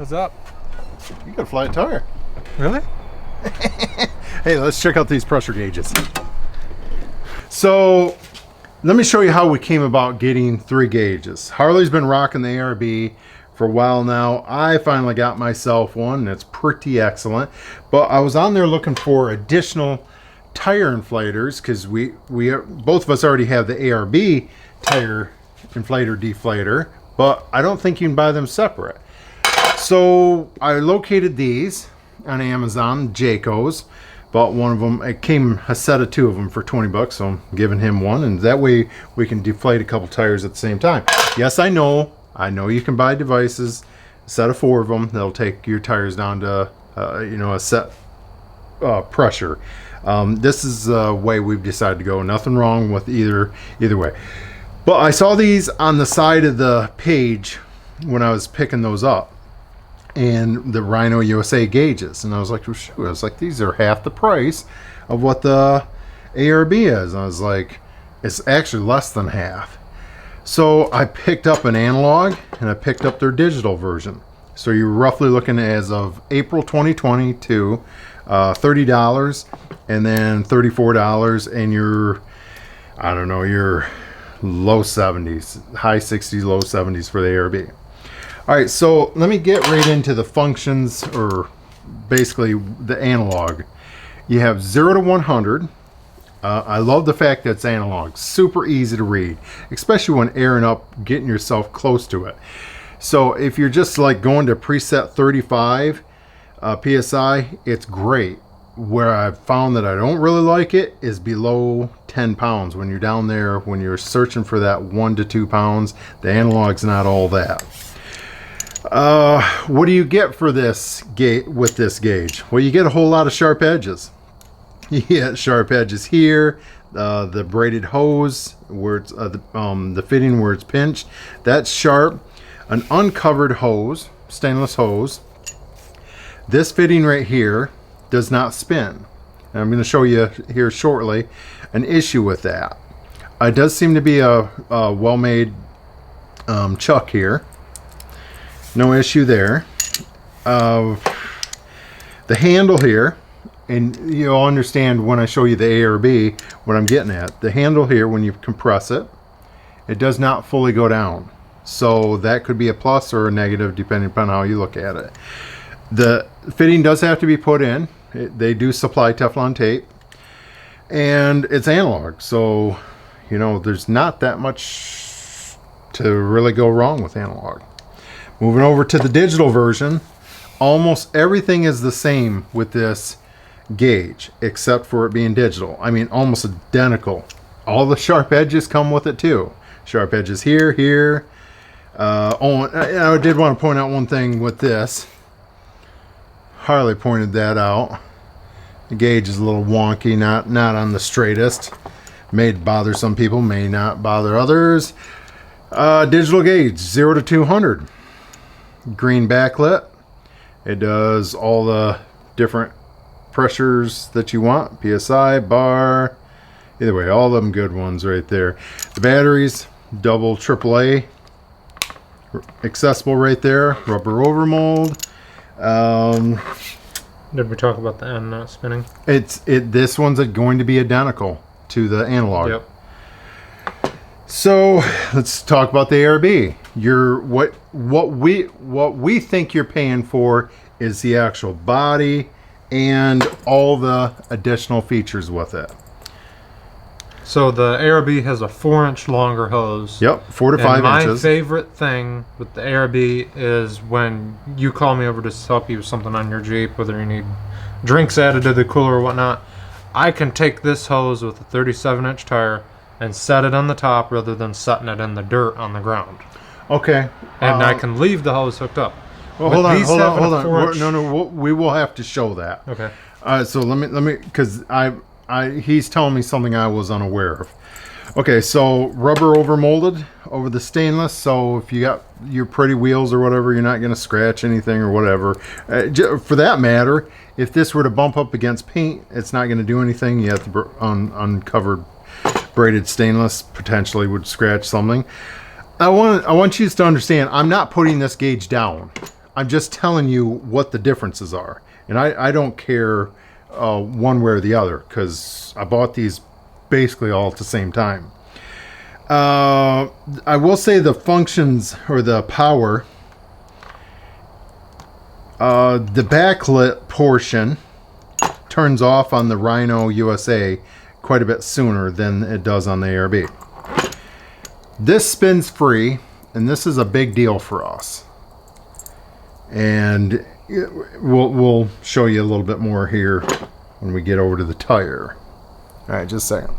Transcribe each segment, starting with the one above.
What's up? You got a flat tire. Really? Hey, let's check out these pressure gauges. So, let me show you how we came about getting 3 gauges. Harley's been rocking the ARB for a while now. I finally got myself one, and it's pretty excellent. But I was on there looking for additional tire inflators because we both of us already have the ARB tire inflator deflator, but I don't think you can buy them separate. So I located these on Amazon, Jayco's. Bought one of them. It came a set of 2 of them for 20 bucks, so I'm giving him one, and that way we can deflate a couple tires at the same time. Yes, I know you can buy devices, a set of 4 of them. They'll take your tires down to a set pressure. This is the way we've decided to go. Nothing wrong with either way. But I saw these on the side of the page when I was picking those up, and the Rhino USA gauges, and I was like, well, shoot, I was like, these are half the price of what the ARB is. And I was like, it's actually less than half. So I picked up an analog and I picked up their digital version. So you're roughly looking as of April 2022, $30 and then $34, and you're low 70s, high 60s, low 70s for the ARB. All right, so let me get right into the functions, or basically the analog. You have 0 to 100. I love the fact that it's analog. Super easy to read, especially when airing up, getting yourself close to it. So if you're just like going to preset 35 PSI, it's great. Where I've found that I don't really like it is below 10 pounds. When you're down there, when you're searching for that 1 to 2 pounds, the analog's not all that. What do you get for this with this gauge? Well, you get a whole lot of sharp edges. You get sharp edges here, the braided hose where it's the fitting where it's pinched, that's sharp. An uncovered hose, stainless hose. This fitting right here does not spin. And I'm going to show you here shortly an issue with that. It does seem to be a well-made chuck here. No issue there. The handle here, and you'll understand when I show you the ARB what I'm getting at. The handle here, when you compress it, it does not fully go down. So that could be a plus or a negative depending upon how you look at it. The fitting does have to be put in. They do supply Teflon tape. And it's analog. So, there's not that much to really go wrong with analog. Moving over to the digital version, almost everything is the same with this gauge, except for it being digital. I mean, almost identical. All the sharp edges come with it too. Sharp edges here. I did want to point out one thing with this. Harley pointed that out. The gauge is a little wonky, not on the straightest. May bother some people, may not bother others. Digital gauge, 0 to 200. Green backlit. It does all the different pressures that you want. PSI, bar, either way, all of them good ones right there. The batteries, double AAA, accessible right there. Rubber overmold. Did we talk about the end not spinning? This one's going to be identical to the analog. Yep. So let's talk about the ARB. What we think you're paying for is the actual body and all the additional features with it. So the ARB has a 4-inch longer hose. Yep, 4 to 5 my inches. My favorite thing with the ARB is when you call me over to help you with something on your Jeep, whether you need drinks added to the cooler or whatnot. I can take this hose with a 37-inch tire and set it on the top rather than setting it in the dirt on the ground. Okay. And I can leave the hose hooked up. Well, hold on. No, we will have to show that. Okay. So let me, because he's telling me something I was unaware of. Okay, so rubber overmolded over the stainless, so if you got your pretty wheels or whatever, you're not going to scratch anything or whatever. For that matter, if this were to bump up against paint, it's not going to do anything. You have to uncovered braided stainless potentially would scratch something. I want you to understand, I'm not putting this gauge down. I'm just telling you what the differences are. And I don't care one way or the other, because I bought these basically all at the same time. I will say the functions or the power, the backlit portion turns off on the Rhino USA quite a bit sooner than it does on the ARB. This spins free, and this is a big deal for us. And we'll show you a little bit more here when we get over to the tire. All right, just a second.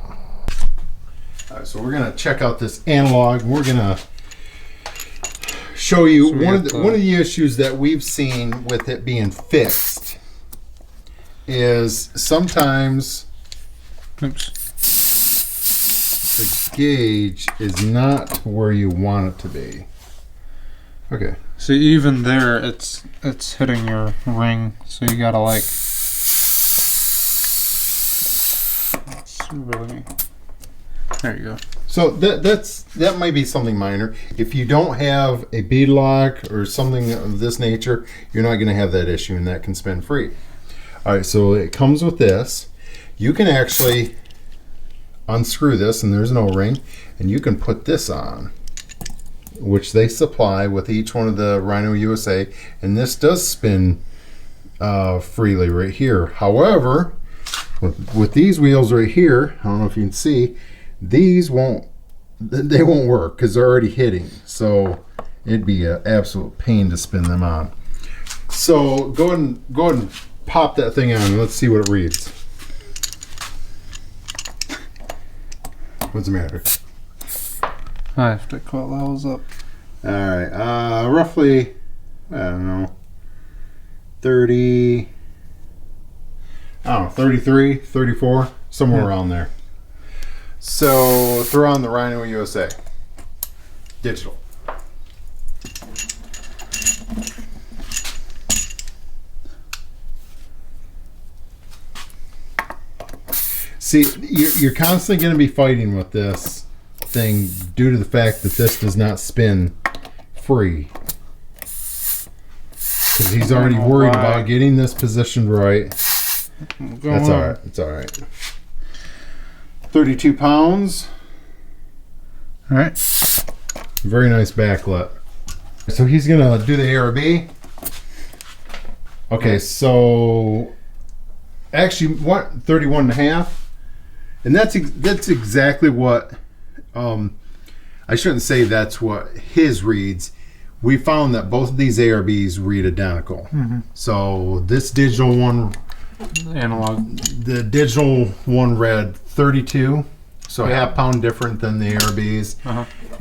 All right, so we're gonna check out this analog. We're gonna show you one of the issues that we've seen with it being fixed is sometimes the gauge is not where you want it to be. Okay. See, even there, it's hitting your ring, so you gotta like. It's really. There you go. So that might be something minor. If you don't have a bead lock or something of this nature, you're not going to have that issue, and that can spin free. All right, so it comes with this. You can actually unscrew this, and there's an O-ring, and you can put this on, which they supply with each one of the Rhino USA, and this does spin freely right here. However, with these wheels right here, I don't know if you can see, these won't work because they're already hitting, so it'd be an absolute pain to spin them on. So go ahead and pop that thing on and let's see what it reads. What's the matter? I have to call those up. All right, roughly, I don't know, 30, I don't know, 33, 34, somewhere around there. So throw on the Rhino USA digital. See, you're constantly going to be fighting with this thing due to the fact that this does not spin free. Because he's already worried about getting this positioned right. That's all right. It's all right. 32 pounds. All right. Very nice backlit. So he's gonna do the ARB. Okay, so actually, what 31 and a half, and that's exactly what. I shouldn't say that's what his reads. We found that both of these ARBs read identical. Mm-hmm. So this digital one, Analog. the digital one read 32, so a half pound different than the ARBs.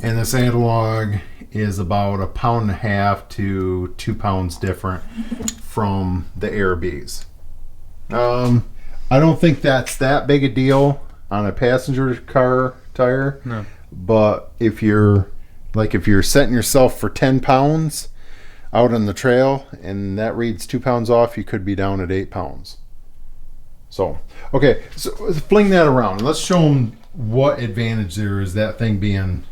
And this analog is about a pound and a half to 2 pounds different from the ARBs. I don't think that's that big a deal on a passenger car tire. No. But if you're setting yourself for 10 pounds out on the trail and that reads 2 pounds off, you could be down at 8 pounds. So, okay, so let's fling that around. Let's show them what advantage there is that thing being.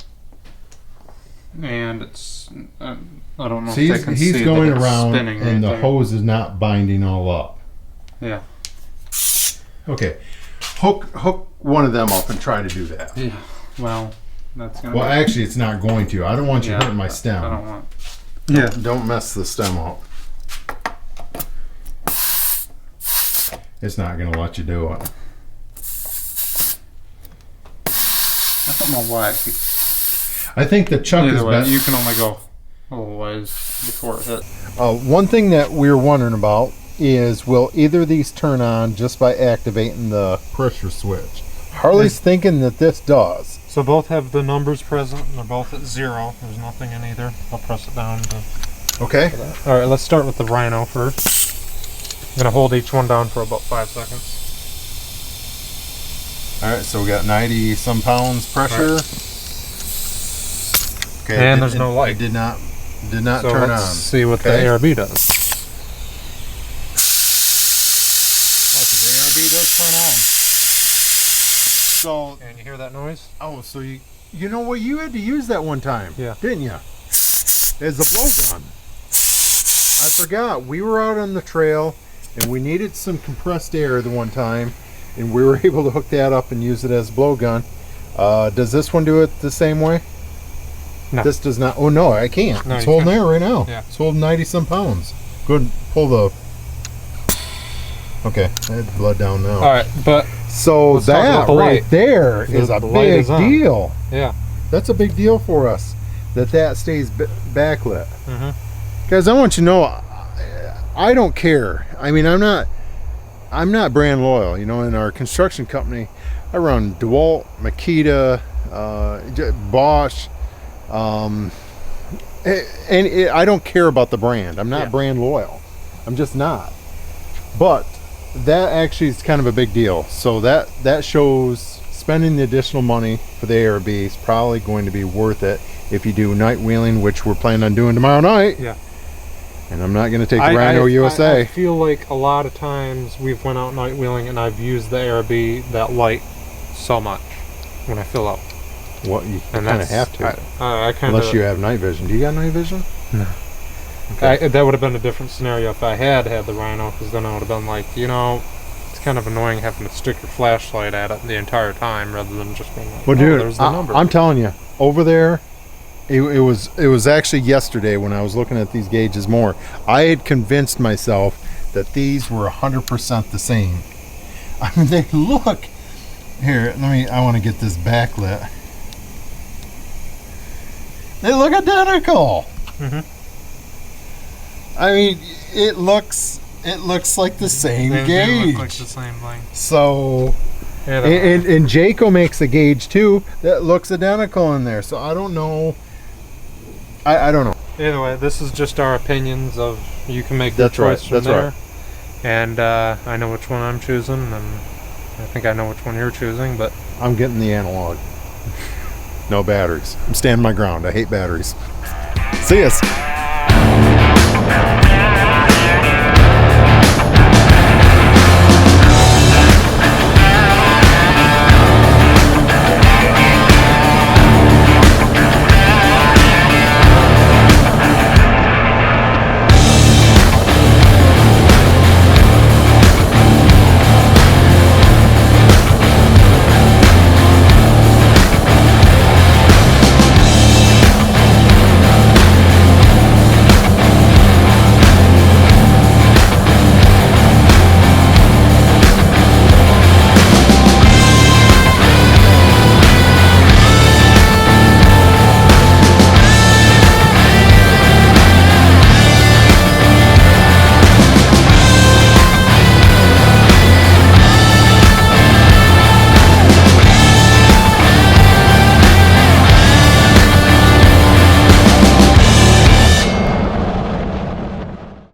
And it's, I don't know So if they can see he's going that it's around spinning and right the there. hose is not binding all up. Yeah. Okay, hook one of them up and try to do that. Yeah. Well, that's gonna. Well, actually, it's not going to. I don't want you hurting my stem. I don't want. Yeah. Don't mess the stem up. It's not going to let you do it. I don't know why. I think the chuck is Either way, better. you can only go a little ways before it hits. One thing that we're wondering about is, will either of these turn on just by activating the pressure switch? Harley's thinking that this does. So both have the numbers present, and they're both at 0. There's nothing in either. I'll press it down. Okay. All right, let's start with the Rhino first. I'm gonna hold each one down for about 5 seconds. All right, so we got 90 some pounds pressure. Right. Okay. And there's no light. It did not So turn let's on. see what Okay. the ARB does. The ARB does turn on. So, And you hear that noise? oh, so you know what, you had to use that one time, Yeah. didn't you? As the blow gun. I forgot. We were out on the trail and we needed some compressed air the one time, and we were able to hook that up and use it as a blowgun. Does this one do it the same way? No. This does not. Oh no, I can't. No, It's you holding can't. air right now. Yeah. It's holding 90 some pounds. Go ahead and pull the. Okay, I had blood down now. All right, but So let's talk that about the right light. there is a The light big is on. deal. yeah. That's a big deal for us that stays backlit. Mm-hmm. Guys, I want you to know, I don't care. I mean, I'm not brand loyal. You know, in our construction company, I run DeWalt, Makita, Bosch, I don't care about the brand. I'm not brand loyal. I'm just not. But that actually is kind of a big deal. So that shows spending the additional money for the ARB is probably going to be worth it if you do night wheeling, which we're planning on doing tomorrow night. Yeah. And I'm not going to take the Rhino USA. I feel like a lot of times we've went out night wheeling and I've used the ARB, that light, so much when I fill up. What you And kind of have to, I kind of. unless you have night vision. Do you got night vision? No. Okay. That would have been a different scenario if I had the Rhino, because then I would have been like, it's kind of annoying having to stick your flashlight at it the entire time rather than just being like, Well, dude, there's the number. I'm telling you, over there, it was actually yesterday when I was looking at these gauges more. I had convinced myself that these were 100% the same. I mean, they look. Here, I want to get this backlit. They look identical. Mm-hmm. I mean, it looks like the same They gauge. do look like the same thing. So, Yeah, and Jayco makes a gauge too that looks identical in there. So I don't know. I don't know. Either way, this is just our opinions of. You can make your That's right, choice from that's there. right. And I know which one I'm choosing, and I think I know which one you're choosing, but I'm getting the analog. No batteries. I'm standing my ground. I hate batteries. See us.